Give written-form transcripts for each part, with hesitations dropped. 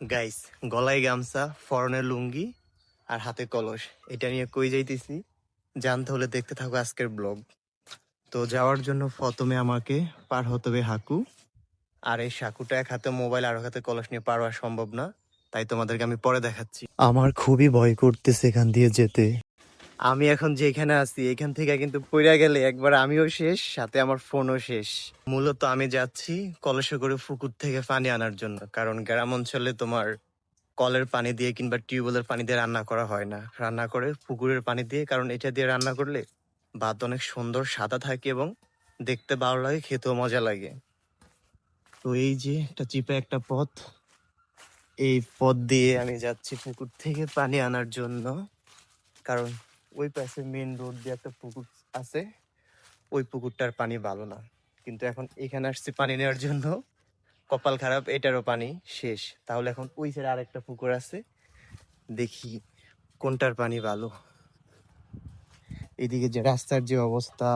Guys, গলায় গামছা, ফরনের লুঙ্গি আর হাতে কলস, এটা নিয়ে কই যাইতেছি জানতে হলে দেখতে থাকো আজকের ব্লগ। তো যাওয়ার জন্য প্রথমে আমাকে পার হতে হবে হাকু। আর এই সাকুটা এক হাতে মোবাইল আর এক হাতে কলস নিয়ে পার হওয়া সম্ভব না, তাই তোমাদেরকে আমি পরে দেখাচ্ছি। আমার খুবই ভয় করতেছে এখান দিয়ে যেতে। আমি এখন যেখানে আছি এখান থেকে কিন্তু পইরা গেলে একবার আমিও শেষ, সাথে আমার ফোনও শেষ। মূলত আমি যাচ্ছি কলসে করে পুকুর থেকে পানি আনার জন্য, কারণ গ্রাম অঞ্চলে তোমার কলের পানি দিয়ে কিংবা টিউবওয়েলের পানি দিয়ে রান্না করা হয় না, রান্না করে পুকুরের পানি দিয়ে। কারণ এটা দিয়ে রান্না করলে ভাত অনেক সুন্দর সাদা থাকে এবং দেখতে ভালো লাগে, খেতেও মজা লাগে। তো এই যে একটা চিপা একটা পথ, এই পথ দিয়ে আমি যাচ্ছি পুকুর থেকে পানি আনার জন্য। কারণ ওই পাশে মেন রোড দিয়ে একটা পুকুর আছে, ওই পুকুরটার পানি ভালো না। কিন্তু এখন এখানে আসছি পানি নেওয়ার জন্য, কপাল খারাপ এটারও পানি শেষ। তাহলে এখন ওই সাইডে আরেকটা পুকুর আছে, দেখি কোনটার পানি ভালো। এদিকে যে রাস্তার যে অবস্থা,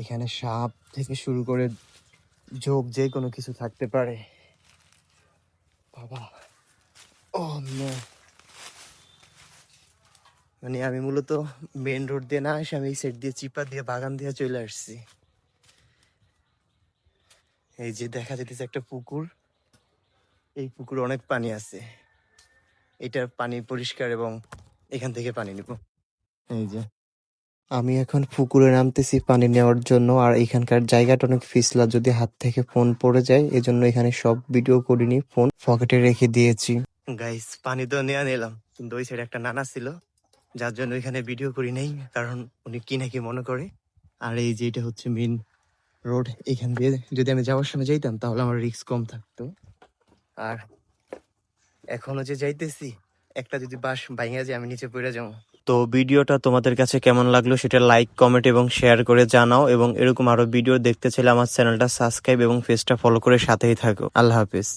এখানে সাপ থেকে শুরু করে ঝোপ যে কোনো কিছু থাকতে পারে। বাবা, ও নো। মানে আমি মূলত মেন রোড দিয়ে না এসে আমি এই সাইড দিয়ে চিপা দিয়ে বাগান দিয়ে চলে আসছি। এই যে দেখা যেতেছে একটা পুকুর, এই পুকুরে অনেক পানি আছে, এটার পানি পরিষ্কার এবং এখান থেকে পানি নিব। এই যে আমি এখন পুকুরে নামতেছি পানি নেওয়ার জন্য। আর এখানকার জায়গাটা অনেক পিছলা, যদি হাত থেকে ফোন পড়ে যায় এজন্য এখানে সব ভিডিও করিনি, ফোন পকেটে রেখে দিয়েছি। গাইস, পানি তো নেওয়া নিলাম, কিন্তু ওই সাইডে একটা নানা ছিল, যার জন্য এখানে ভিডিও করি নাই, কারণ উনি কি নাকি মনে করে। আর এই যে এটা হচ্ছে মেন রোড, এখান দিয়ে যদি আমি যাওয়ার সময় যাইতাম তাহলে আমার রিস্ক কম থাকতো। আর এখনো যে যাইতেছি, একটা যদি বাস ভাঙা যায় আমি নিচে পড়ে যাবো। তো ভিডিওটা তোমাদের কাছে কেমন লাগলো সেটা লাইক, কমেন্ট এবং শেয়ার করে জানাও। এবং এরকম আরো ভিডিও দেখতে চাইলে আমার চ্যানেলটা সাবস্ক্রাইব এবং পেজটা ফলো করে সাথেই থাকো। আল্লাহ হাফেজ।